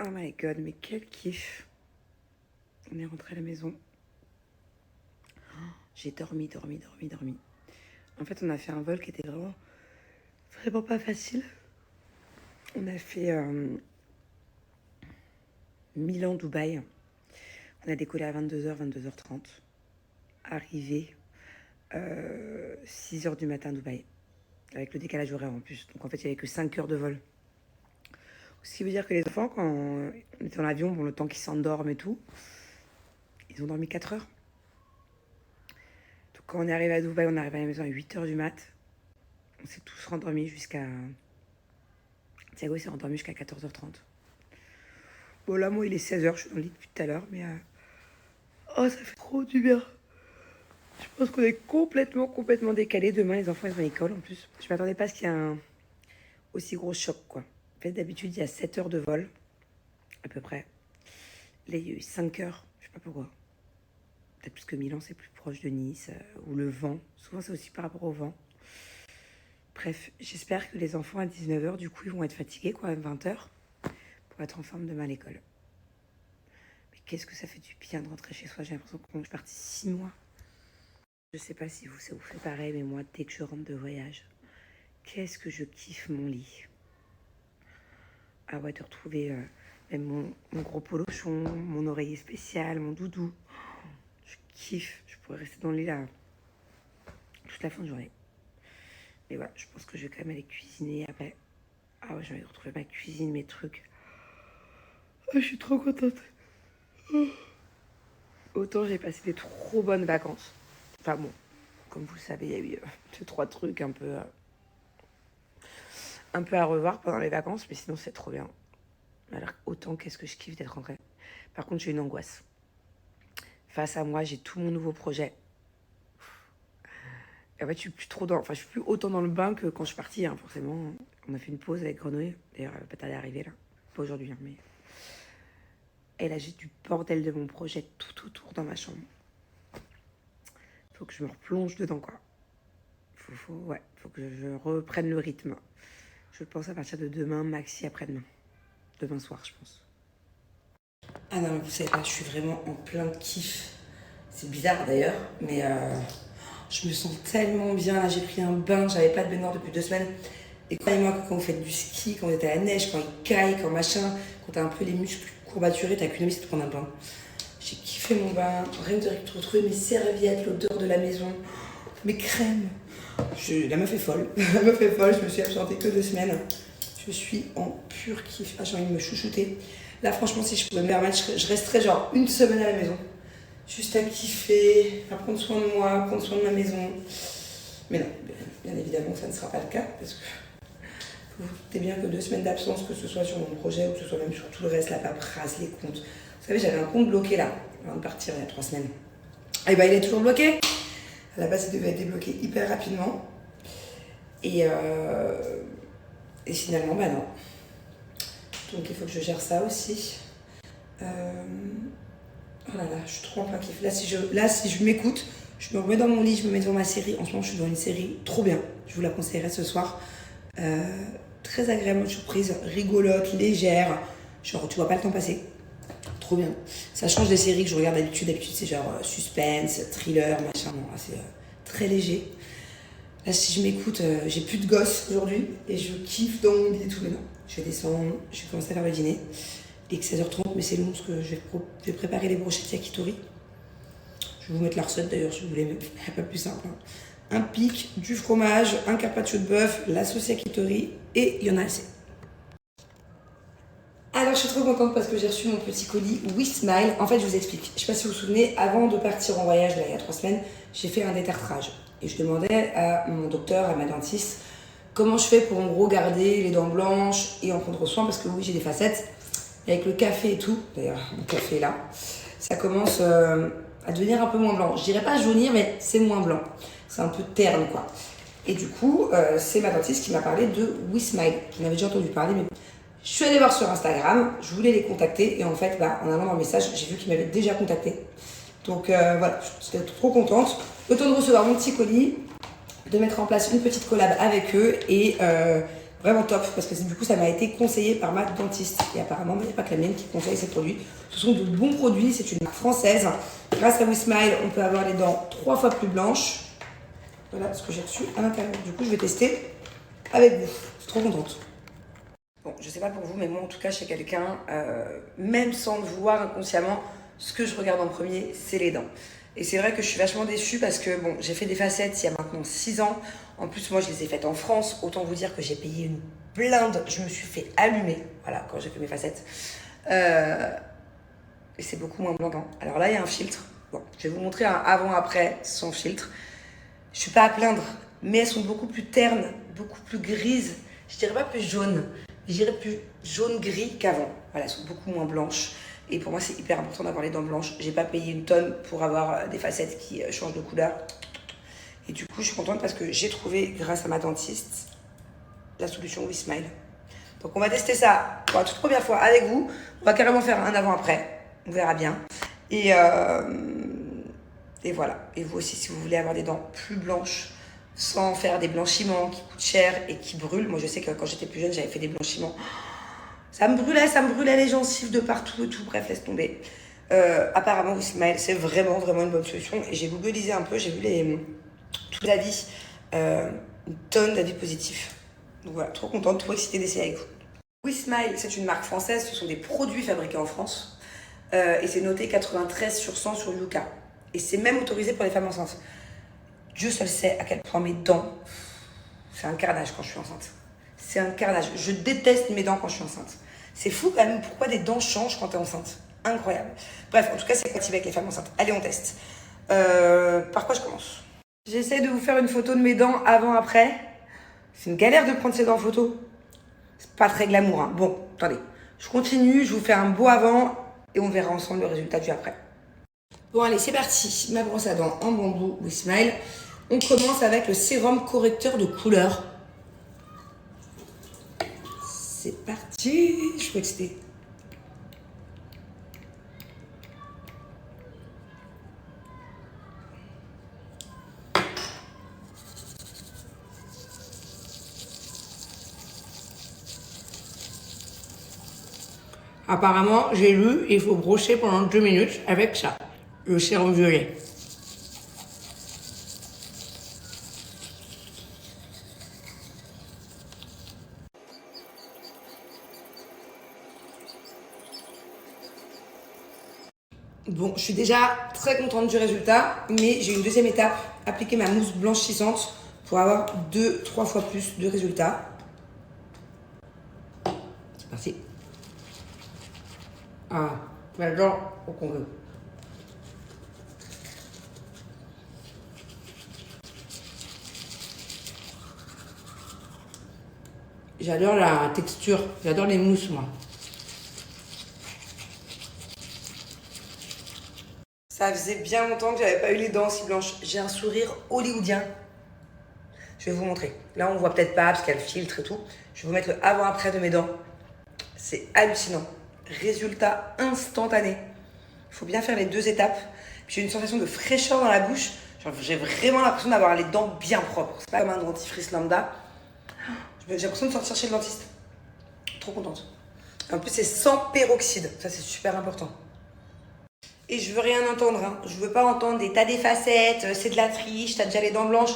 Oh my god, mais quel kiff. On est rentré à la maison. J'ai dormi. En fait, on a fait un vol qui était vraiment pas facile. On a fait Milan-Dubaï. On a décollé à 22h, 22h30. Arrivé 6h du matin à Dubaï. Avec le décalage horaire en plus. Donc en fait, il n'y avait que 5 heures de vol. Ce qui veut dire que les enfants, quand on était dans l'avion, bon, le temps qu'ils s'endorment et tout, ils ont dormi 4 heures. Donc quand on est arrivé à Dubaï, on est arrivé à la maison à 8h du mat. On s'est tous rendormis jusqu'à... Thiago s'est rendormi jusqu'à 14h30. Bon là, moi, il est 16h, je suis dans le lit depuis tout à l'heure, mais... Oh, ça fait trop du bien. Je pense qu'on est complètement décalé. Demain, les enfants, ils vont à l'école, en plus. Je m'attendais pas à ce qu'il y ait un aussi gros choc, quoi. En fait, d'habitude, il y a 7 heures de vol, à peu près. Là, il y a eu 5 heures, je sais pas pourquoi. Peut-être parce que Milan, c'est plus proche de Nice, ou le vent. Souvent, c'est aussi par rapport au vent. Bref, j'espère que les enfants, à 19h, du coup, ils vont être fatigués, quoi, à 20h, pour être en forme demain à l'école. Mais qu'est-ce que ça fait du bien de rentrer chez soi. J'ai l'impression que je suis partie 6 mois. Je sais pas si ça vous fait pareil, mais moi, dès que je rentre de voyage, qu'est-ce que je kiffe mon lit. Ah ouais, de retrouver même mon gros polochon, mon oreiller spécial, mon doudou. Je kiffe. Je pourrais rester dans le lit là toute la fin de journée. Mais voilà, je pense que je vais quand même aller cuisiner après. Ah ouais, j'ai envie de retrouver ma cuisine, mes trucs. Ah, je suis trop contente. Autant j'ai passé des trop bonnes vacances. Enfin bon, comme vous le savez, il y a eu 2-3 trucs un peu à revoir pendant les vacances, mais sinon c'est trop bien. Alors autant qu'est-ce que je kiffe d'être rentrée. Par contre, j'ai une angoisse. Face à moi, j'ai tout mon nouveau projet. Et en fait, je suis plus autant dans le bain que quand je suis partie, hein, forcément. On a fait une pause avec Grenouille. D'ailleurs, elle va pas tarder à arriver, là. Pas aujourd'hui, hein, mais... Et là, j'ai du bordel de mon projet tout autour dans ma chambre. Faut que je me replonge dedans, quoi. Faut que je reprenne le rythme. Je pense à partir de demain, maxi après-demain. Demain soir, je pense. Ah non, mais vous savez pas, je suis vraiment en plein kiff. C'est bizarre d'ailleurs, mais je me sens tellement bien. Là, j'ai pris un bain, j'avais pas de baignoire depuis 2 semaines. Et croyez-moi que quand vous faites du ski, quand vous êtes à la neige, quand il caille, quand machin, quand t'as un peu les muscles courbaturés, t'as qu'une envie, c'est de prendre un bain. J'ai kiffé mon bain, rien que de retrouver mes serviettes, l'odeur de la maison, mes crèmes. La meuf est folle, je me suis absentée que 2 semaines. Je suis en pur kiff. Ah, j'ai envie de me chouchouter. Là, franchement, si je pouvais me permettre, je resterais genre 1 semaine à la maison. Juste à kiffer, à prendre soin de moi, à prendre soin de ma maison. Mais non, bien évidemment, ça ne sera pas le cas. Parce que vous vous doutez bien que 2 semaines d'absence, que ce soit sur mon projet ou que ce soit même sur tout le reste, la paperasse, les comptes. Vous savez, j'avais un compte bloqué là, avant de partir il y a 3 semaines. Et bah, il est toujours bloqué. À la base, il devait être débloqué hyper rapidement. Et finalement, bah non. Donc il faut que je gère ça aussi. Oh là là, je suis trop en plein kiff. Là, si je m'écoute, je me remets dans mon lit, je me mets devant ma série. En ce moment, je suis dans une série trop bien. Je vous la conseillerais ce soir. Très agréable surprise, rigolote, légère. Genre, tu vois pas le temps passer. Trop bien. Ça change des séries que je regarde d'habitude. D'habitude, c'est genre suspense, thriller, machin. Non, là, c'est très léger. Là, si je m'écoute, j'ai plus de gosses aujourd'hui et je kiffe dans mon lit et tout. Mais non, je vais descendre, je vais commencer à faire le dîner. Il est que 16h30, mais c'est long parce que je vais préparer les brochettes yakitori. Je vais vous mettre la recette d'ailleurs si vous voulez, mais il n'y a pas plus simple. Hein. Un pic, du fromage, un carpaccio de bœuf, la sauce yakitori et il y en a assez. Alors je suis trop contente parce que j'ai reçu mon petit colis WeSmile. En fait, je vous explique. Je ne sais pas si vous vous souvenez, avant de partir en voyage, là, il y a 3 semaines, j'ai fait un détartrage. Et je demandais à mon docteur, à ma dentiste, comment je fais pour en gros garder les dents blanches et en prendre soin parce que oui, j'ai des facettes. Avec le café et tout, d'ailleurs, mon café est là, ça commence à devenir un peu moins blanc. Je dirais pas jaunir, mais c'est moins blanc. C'est un peu terne, quoi. Et du coup, c'est ma dentiste qui m'a parlé de WeSmile. J'en avais déjà entendu parler, mais je suis allée voir sur Instagram, je voulais les contacter, et en fait, en allant dans le message, j'ai vu qu'ils m'avaient déjà contacté. Donc voilà, j'étais trop contente. Le temps de recevoir mon petit colis, de mettre en place une petite collab avec eux, et Vraiment top, parce que du coup, ça m'a été conseillé par ma dentiste. Et apparemment, il n'y a pas que la mienne qui conseille ces produits. Ce sont de bons produits, c'est une marque française. Grâce à WeSmile, on peut avoir les dents 3 fois plus blanches. Voilà ce que j'ai reçu à l'intérieur. Du coup, je vais tester avec vous. Je suis trop contente. Bon, je sais pas pour vous, mais moi, en tout cas, chez quelqu'un, même sans le vouloir inconsciemment, ce que je regarde en premier, c'est les dents. Et c'est vrai que je suis vachement déçue parce que, bon, j'ai fait des facettes il y a maintenant 6 ans. En plus, moi, je les ai faites en France. Autant vous dire que j'ai payé une blinde. Je me suis fait allumer, voilà, quand j'ai fait mes facettes. Et c'est beaucoup moins blanc. Alors là, il y a un filtre. Bon, je vais vous montrer un avant-après sans filtre. Je suis pas à plaindre, mais elles sont beaucoup plus ternes, beaucoup plus grises. Je dirais pas plus jaunes, je dirais plus jaune-gris qu'avant. Voilà, elles sont beaucoup moins blanches. Et pour moi, c'est hyper important d'avoir les dents blanches. J'ai pas payé une tonne pour avoir des facettes qui changent de couleur. Et du coup, je suis contente parce que j'ai trouvé, grâce à ma dentiste, la solution WeSmile. Donc, on va tester ça pour la toute première fois avec vous. On va carrément faire un avant-après. On verra bien. Et voilà. Et vous aussi, si vous voulez avoir des dents plus blanches, sans faire des blanchiments qui coûtent cher et qui brûlent. Moi, je sais que quand j'étais plus jeune, j'avais fait des blanchiments. Ça me brûlait les gencives de partout et tout. Bref, laisse tomber. Apparemment, WeSmile, c'est vraiment, vraiment une bonne solution. Et j'ai googlisé un peu, j'ai vu tous les avis, une tonne d'avis positifs. Donc voilà, trop contente, trop excitée d'essayer avec vous. WeSmile, c'est une marque française, ce sont des produits fabriqués en France. Et c'est noté 93 sur 100 sur Yuka. Et c'est même autorisé pour les femmes enceintes. Dieu seul sait à quel point mes dents, c'est un carnage quand je suis enceinte. C'est un carnage. Je déteste mes dents quand je suis enceinte. C'est fou quand même pourquoi des dents changent quand t'es enceinte. Incroyable. Bref, en tout cas, c'est compatible avec les femmes enceintes. Allez, on teste. Par quoi je commence? J'essaie de vous faire une photo de mes dents avant-après. C'est une galère de prendre ces dents en photo. C'est pas très glamour, hein. Bon, attendez. Je continue, je vous fais un beau avant et on verra ensemble le résultat du après. Bon, allez, c'est parti. Ma brosse à dents en bambou WeSmile. On commence avec le sérum correcteur de couleur. C'est parti. Je suis excitée. Apparemment, j'ai lu, il faut brosser pendant 2 minutes avec ça, le sérum violet. Bon, je suis déjà très contente du résultat, mais j'ai une deuxième étape, appliquer ma mousse blanchissante pour avoir 2-3 fois plus de résultats. C'est parti. Ah, j'adore au qu'on veut. J'adore la texture, j'adore les mousses, moi. Ça faisait bien longtemps que j'avais pas eu les dents aussi blanches. J'ai un sourire hollywoodien. Je vais vous montrer. Là, on voit peut-être pas parce qu'il y a le filtre et tout. Je vais vous mettre le avant-après de mes dents. C'est hallucinant. Résultat instantané. Il faut bien faire les 2 étapes. J'ai une sensation de fraîcheur dans la bouche. J'ai vraiment l'impression d'avoir les dents bien propres. C'est pas comme un dentifrice lambda. J'ai l'impression de sortir chez le dentiste. Trop contente. En plus, c'est sans peroxyde. Ça, c'est super important. Et je veux rien entendre. Hein. Je veux pas entendre t'as des facettes, c'est de la triche, t'as déjà les dents blanches.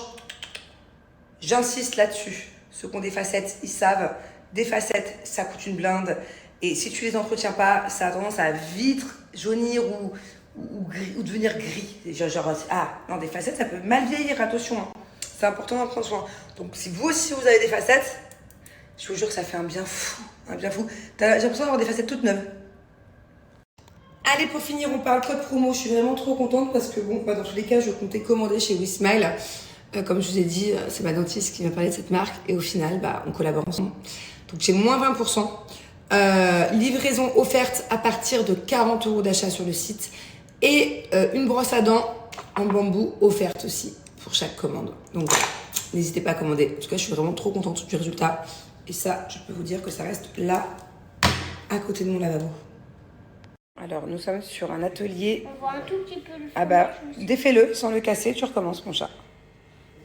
J'insiste là-dessus. Ceux qui ont des facettes, ils savent. Des facettes, ça coûte une blinde. Et si tu les entretiens pas, ça a tendance à vite jaunir ou devenir gris. Non, des facettes, ça peut mal vieillir, attention. Hein. C'est important d'en prendre soin. Donc, si vous aussi, vous avez des facettes, je vous jure que ça fait un bien fou. Un bien fou. J'ai l'impression d'avoir des facettes toutes neuves. Allez, pour finir, on parle code promo. Je suis vraiment trop contente parce que, bon, dans tous les cas, je comptais commander chez WeSmile. Comme je vous ai dit, c'est ma dentiste qui m'a parlé de cette marque. Et au final, on collabore ensemble. Donc, j'ai moins 20%. Livraison offerte à partir de 40 € d'achat sur le site. Et une brosse à dents en bambou offerte aussi pour chaque commande. Donc, n'hésitez pas à commander. En tout cas, je suis vraiment trop contente du résultat. Et ça, je peux vous dire que ça reste là, à côté de mon lavabo. Alors, nous sommes sur un atelier. On voit un tout petit peu le fond. Ah bah, défais-le sans le casser, tu recommences, mon chat.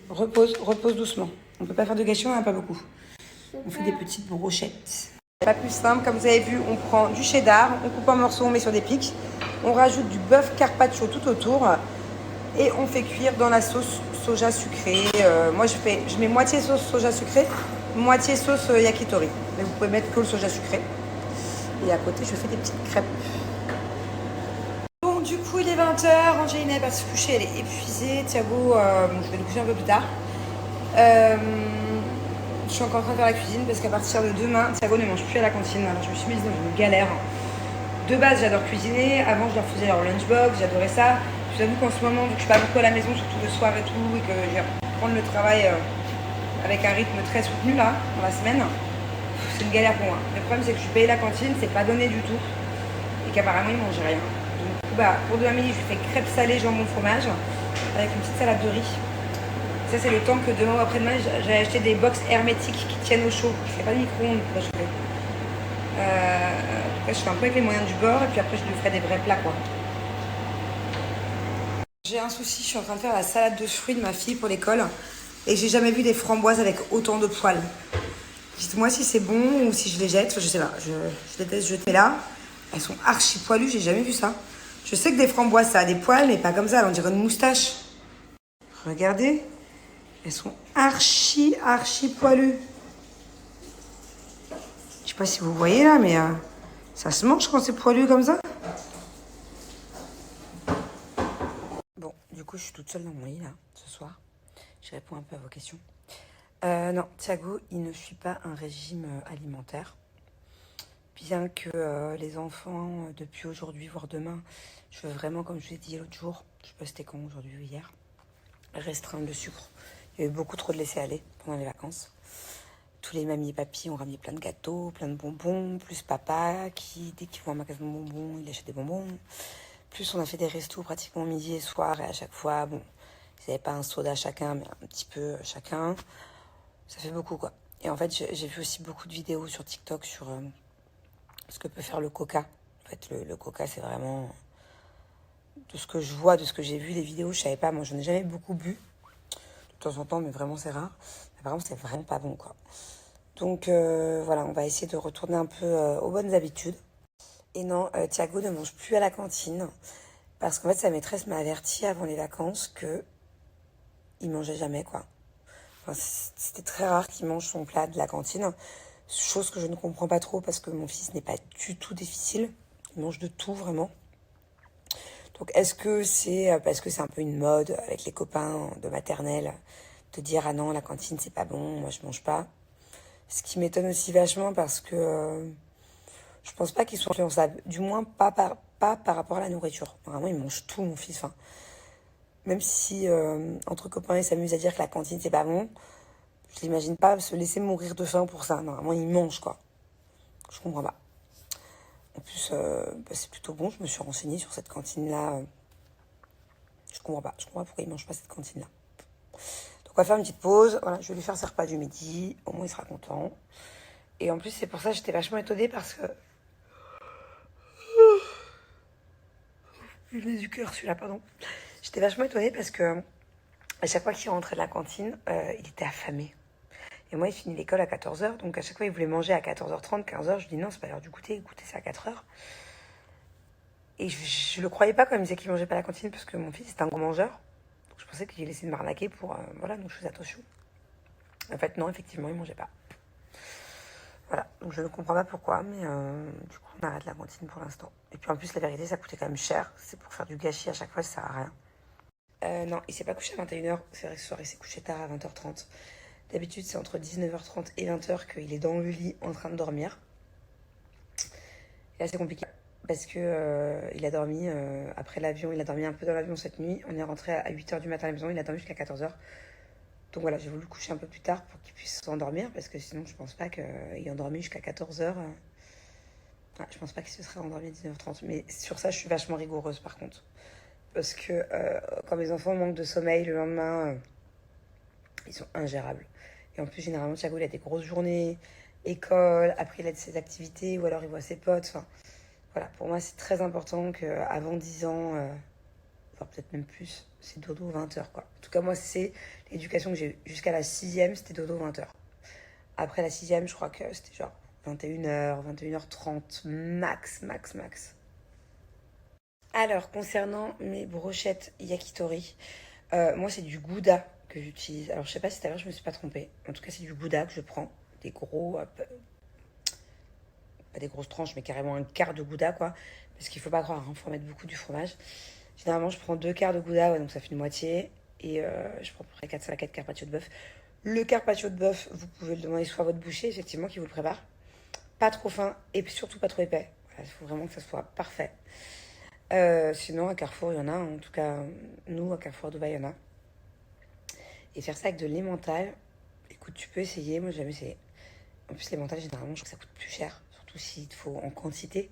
Repose doucement. On peut pas faire de gâchis, on n'en a pas beaucoup. On fait des petites brochettes. Pas plus simple, comme vous avez vu, on prend du cheddar, on coupe en morceaux, on met sur des pics. On rajoute du bœuf carpaccio tout autour et on fait cuire dans la sauce soja sucrée. Moi, je mets moitié sauce soja sucrée, moitié sauce yakitori. Mais vous pouvez mettre que le soja sucré. Et à côté, je fais des petites crêpes. Bon, du coup, il est 20h. Angéline va se coucher, elle est épuisée. Thiago, je vais le coucher un peu plus tard. Je suis encore en train de faire la cuisine parce qu'à partir de demain, Thiago ne mange plus à la cantine. Alors, je me suis mise dans une galère. De base, j'adore cuisiner. Avant, je leur faisais leur lunchbox, j'adorais ça. Je vous avoue qu'en ce moment, vu que je suis pas beaucoup à la maison, surtout le soir et tout, et que je vais reprendre le travail avec un rythme très soutenu là, dans la semaine, c'est une galère pour moi. Le problème, c'est que je paye la cantine, c'est pas donné du tout. Et qu'apparemment, ils mangent rien. Donc, pour demain midi, je fais crêpes salées, jambon, fromage, avec une petite salade de riz. Ça, c'est le temps que demain ou après-demain, j'ai acheté des box hermétiques qui tiennent au chaud. Je fais pas de micro-ondes pour acheter. En tout cas, je fais un peu avec les moyens du bord et puis après, je lui ferai des vrais plats, quoi. J'ai un souci, je suis en train de faire la salade de fruits de ma fille pour l'école et j'ai jamais vu des framboises avec autant de poils. Dites-moi si c'est bon ou si je les jette, je sais pas. Je déteste jeter là. Elles sont archi poilues, j'ai jamais vu ça. Je sais que des framboises, ça a des poils, mais pas comme ça, on dirait une moustache. Regardez. Elles sont archi poilues. Je sais pas si vous voyez là, mais ça se mange quand c'est poilu comme ça. Bon, du coup, je suis toute seule dans mon lit là, ce soir. Je réponds un peu à vos questions. Non, Thiago, il ne suit pas un régime alimentaire. Bien que les enfants, depuis aujourd'hui, voire demain, je veux vraiment, comme je vous ai dit l'autre jour, je sais pas c'était quand, aujourd'hui ou hier, restreindre le sucre. Il y a eu beaucoup trop de laisser-aller pendant les vacances. Tous les mamies et papis ont ramené plein de gâteaux, plein de bonbons, plus papa qui, dès qu'il voit un magasin de bonbons, il achète des bonbons. Plus on a fait des restos pratiquement midi et soir et à chaque fois, bon, ils n'avaient pas un soda chacun, mais un petit peu chacun. Ça fait beaucoup, quoi. Et en fait, j'ai vu aussi beaucoup de vidéos sur TikTok sur ce que peut faire le coca. En fait, le coca, c'est vraiment... De ce que je vois, de ce que j'ai vu, les vidéos, je savais pas. Moi, j'en ai jamais beaucoup bu. De temps en temps, mais vraiment, c'est rare. Mais par contre, c'est vraiment pas bon, quoi. Donc, voilà, on va essayer de retourner un peu aux bonnes habitudes. Et non, Thiago ne mange plus à la cantine. Parce qu'en fait, sa maîtresse m'a averti avant les vacances que il mangeait jamais, quoi. Enfin, c'était très rare qu'il mange son plat de la cantine. Chose que je ne comprends pas trop parce que mon fils n'est pas du tout difficile. Il mange de tout, vraiment. Donc, est-ce que c'est parce que c'est un peu une mode avec les copains de maternelle de dire « Ah non, la cantine, c'est pas bon, moi, je mange pas ». Ce qui m'étonne aussi vachement parce que je pense pas qu'ils soient influençables. Du moins, pas par rapport à la nourriture. Vraiment, il mange tout, mon fils. Enfin, même si, entre copains, ils s'amusent à dire que la cantine, c'est pas bon, je l'imagine pas se laisser mourir de faim pour ça. Normalement, il mange, quoi. Je comprends pas. En plus, c'est plutôt bon. Je me suis renseignée sur cette cantine-là. Je comprends pas. Je comprends pas pourquoi il mange pas cette cantine-là. Donc, on va faire une petite pause. Voilà, je vais lui faire ses repas du midi. Au moins, il sera content. Et en plus, c'est pour ça que j'étais vachement étonnée parce que... Je l'ai du cœur, celui-là, pardon. J'étais vachement étonnée parce que à chaque fois qu'il rentrait de la cantine, il était affamé. Et moi, il finit l'école à 14h, donc à chaque fois, il voulait manger à 14h30, 15h. Je dis non, c'est pas l'heure du goûter, le goûter c'est à 4h. Et je le croyais pas quand il me disait qu'il mangeait pas à la cantine parce que mon fils est un gros mangeur. Donc je pensais qu'il essayait de m'arnaquer pour, voilà, donc je faisais attention. En fait, non, effectivement, il mangeait pas. Voilà, donc je ne comprends pas pourquoi, mais du coup, on arrête la cantine pour l'instant. Et puis en plus, la vérité, ça coûtait quand même cher. C'est pour faire du gâchis à chaque fois, ça sert à rien. Non, il s'est pas couché à 21h. C'est vrai que ce soir, il s'est couché tard à 20h30. D'habitude, c'est entre 19h30 et 20h qu'il est dans le lit en train de dormir. Et là, c'est compliqué parce que il a dormi après l'avion. Il a dormi un peu dans l'avion cette nuit. On est rentré à 8h du matin à la maison. Il a dormi jusqu'à 14h. Donc voilà, j'ai voulu le coucher un peu plus tard pour qu'il puisse s'endormir parce que sinon, je pense pas qu'il ait endormi jusqu'à 14h. Je pense pas qu'il se serait endormi à 19h30. Mais sur ça, je suis vachement rigoureuse par contre. Parce que quand mes enfants manquent de sommeil le lendemain, ils sont ingérables. Et en plus, généralement, Thiago, il a des grosses journées, école, après il a de ses activités, ou alors il voit ses potes. Enfin, voilà, pour moi, c'est très important qu'avant 10 ans, voire peut-être même plus, c'est dodo 20h, quoi. En tout cas, moi, c'est l'éducation que j'ai eue. Jusqu'à la 6e, c'était dodo 20h. Après la sixième, je crois que c'était genre 21h, 21h30, max, max, max. Alors, concernant mes brochettes yakitori, moi, c'est du Gouda que j'utilise. Alors, je sais pas si tout à l'heure, je me suis pas trompée. En tout cas, c'est du Gouda que je prends. Des gros, pas des grosses tranches, mais carrément un quart de Gouda, quoi. Parce qu'il faut pas croire, il faut mettre beaucoup du fromage. Généralement, je prends deux quarts de Gouda, ouais, donc ça fait une moitié. Et je prends à peu près 4 4 carpaccio de bœuf. Le carpaccio de bœuf, vous pouvez le demander soit à votre boucher, effectivement, qui vous le prépare. Pas trop fin et surtout pas trop épais. Voilà, il faut vraiment que ça soit parfait. Sinon, à Carrefour, il y en a. En tout cas, nous, à Carrefour Dubaï, il y en a. Et faire ça avec de l'emmental, écoute, tu peux essayer. Moi, j'ai jamais essayé. En plus, l'emmental, généralement, je trouve que ça coûte plus cher. Surtout s'il te faut en quantité.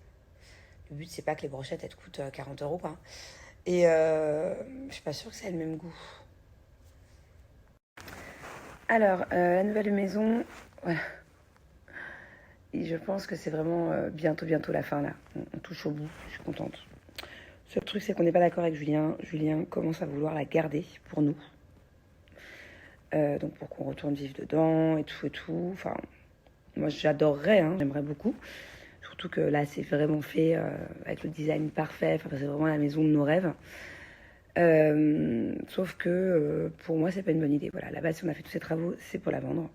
Le but, c'est pas que les brochettes, elles te coûtent 40 euros, quoi. Et je suis pas sûre que ça ait le même goût. Alors, la nouvelle maison, voilà. Et je pense que c'est vraiment bientôt la fin, là. On touche au bout, je suis contente. Seul truc, c'est qu'on n'est pas d'accord avec Julien. Julien commence à vouloir la garder pour nous. Donc pour qu'on retourne vivre dedans et tout et tout. Enfin, moi j'adorerais, hein, j'aimerais beaucoup. Surtout que là c'est vraiment fait avec le design parfait. Enfin, c'est vraiment la maison de nos rêves. Sauf que pour moi c'est pas une bonne idée. Voilà, à la base si on a fait tous ces travaux, c'est pour la vendre.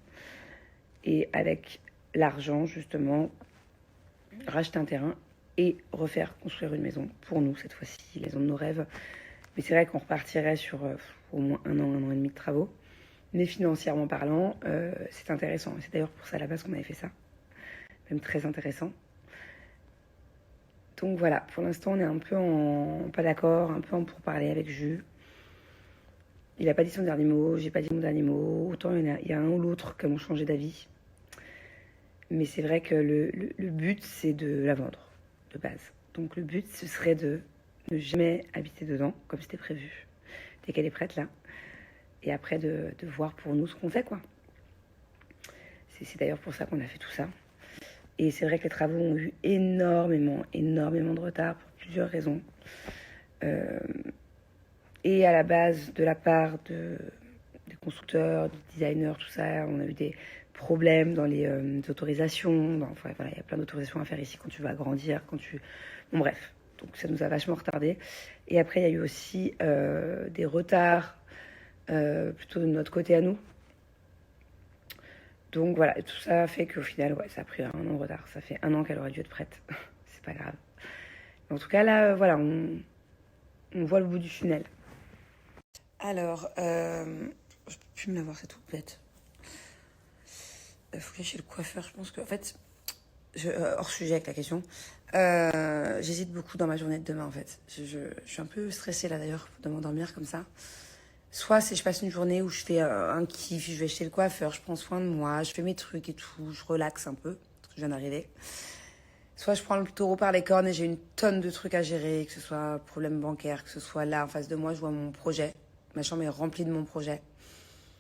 Et avec l'argent justement, racheter un terrain et refaire construire une maison pour nous cette fois-ci, les maisons de nos rêves. Mais c'est vrai qu'on repartirait sur au moins un an et demi de travaux. Mais financièrement parlant, c'est intéressant. C'est d'ailleurs pour ça à la base qu'on avait fait ça. Même très intéressant. Donc voilà, pour l'instant on est un peu en pas d'accord, un peu en pourparlers avec Jus. Il n'a pas dit son dernier mot, j'ai pas dit mon dernier mot. Autant il y a un ou l'autre qui ont changé d'avis. Mais c'est vrai que le but c'est de la vendre, de base. Donc le but ce serait de ne jamais habiter dedans, comme c'était prévu. Dès qu'elle est prête là. Et après de voir pour nous ce qu'on fait, quoi. C'est d'ailleurs pour ça qu'on a fait tout ça. Et c'est vrai que les travaux ont eu énormément de retard pour plusieurs raisons. Et à la base, de la part des constructeurs, des designers, tout ça, on a eu des problèmes dans les autorisations. Enfin, voilà, il y a plein d'autorisations à faire ici quand tu vas agrandir, quand tu... Bon bref, donc ça nous a vachement retardé. Et après, il y a eu aussi des retards plutôt de notre côté à nous. Donc voilà, tout ça fait qu'au final, ouais, ça a pris un an de retard. Ça fait un an qu'elle aurait dû être prête. C'est pas grave. Mais en tout cas, là, voilà, on voit le bout du tunnel. Alors, je peux plus me l'avoir, c'est tout bête. Il faut que j'aille chez le coiffeur. Je pense que, en fait, hors sujet avec la question, j'hésite beaucoup dans ma journée de demain, en fait. Je suis un peu stressée, là, d'ailleurs, de m'endormir comme ça. Soit c'est je passe une journée où je fais un kiff, je vais chez le coiffeur, je prends soin de moi, je fais mes trucs et tout, je relaxe un peu, parce que je viens d'arriver. Soit je prends le taureau par les cornes et j'ai une tonne de trucs à gérer, que ce soit problème bancaire, que ce soit là en face de moi, je vois mon projet. Ma chambre est remplie de mon projet.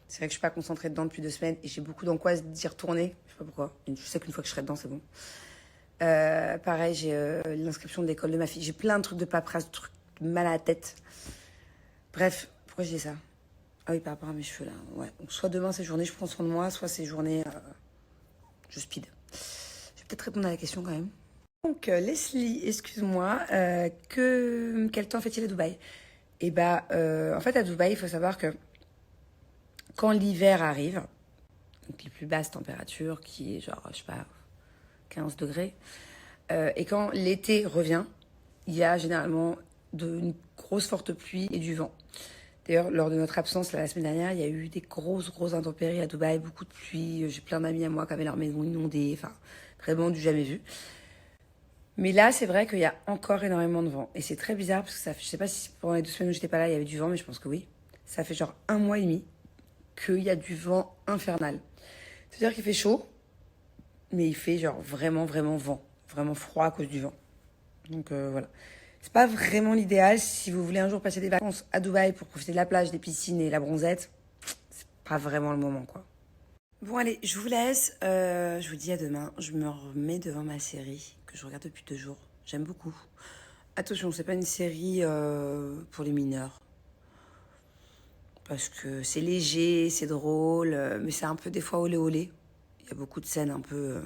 C'est vrai que je suis pas concentrée dedans depuis 2 semaines et j'ai beaucoup d'angoisse d'y retourner. Je sais pas pourquoi. Je sais qu'une fois que je serai dedans, c'est bon. Pareil, j'ai l'inscription de l'école de ma fille. J'ai plein de trucs de paperasse, de trucs mal à la tête. Bref, pourquoi je dis ça? Ah oui, par rapport à mes cheveux là. Ouais. Donc soit demain c'est journée je prends soin de moi, soit c'est journée je speed. Je vais peut-être répondre à la question quand même. Donc Leslie, excuse-moi, quel temps fait-il à Dubaï? Et bah en fait à Dubaï il faut savoir que quand l'hiver arrive, donc les plus basses températures qui est genre je sais pas 15 degrés, et quand l'été revient, il y a généralement une grosse forte pluie et du vent. D'ailleurs, lors de notre absence la semaine dernière, il y a eu des grosses intempéries à Dubaï, beaucoup de pluie. J'ai plein d'amis à moi qui avaient leur maison inondée. Enfin, vraiment du jamais vu. Mais là, c'est vrai qu'il y a encore énormément de vent. Et c'est très bizarre parce que ça fait, je sais pas si pendant les 2 semaines où j'étais pas là, il y avait du vent, mais je pense que oui. Ça fait genre 1 mois et demi qu'il y a du vent infernal. C'est-à-dire qu'il fait chaud, mais il fait genre vraiment vent. Vraiment froid à cause du vent. Donc voilà. C'est pas vraiment l'idéal si vous voulez un jour passer des vacances à Dubaï pour profiter de la plage, des piscines et la bronzette. C'est pas vraiment le moment, quoi. Bon, allez, je vous laisse. Je vous dis à demain. Je me remets devant ma série que je regarde depuis 2 jours. J'aime beaucoup. Attention, c'est pas une série pour les mineurs. Parce que c'est léger, c'est drôle, mais c'est un peu des fois olé olé. Il y a beaucoup de scènes un peu,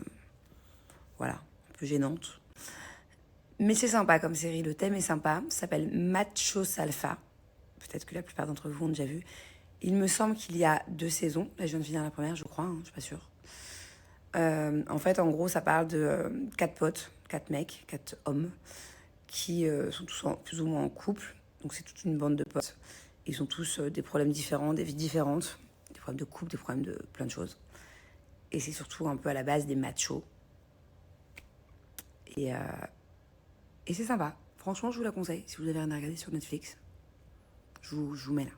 voilà, un peu gênantes. Mais c'est sympa comme série, le thème est sympa. Ça s'appelle Machos Alpha. Peut-être que la plupart d'entre vous ont déjà vu. Il me semble qu'il y a 2 saisons. Là, je viens de finir la première, je crois, je suis pas sûre. En fait, en gros, ça parle de 4 potes, 4 mecs, 4 hommes, qui sont tous plus ou moins en couple. Donc c'est toute une bande de potes. Ils ont tous des problèmes différents, des vies différentes, des problèmes de couple, des problèmes de plein de choses. Et c'est surtout un peu à la base des machos. Et c'est sympa. Franchement, je vous la conseille. Si vous avez rien à regarder sur Netflix, je vous mets là.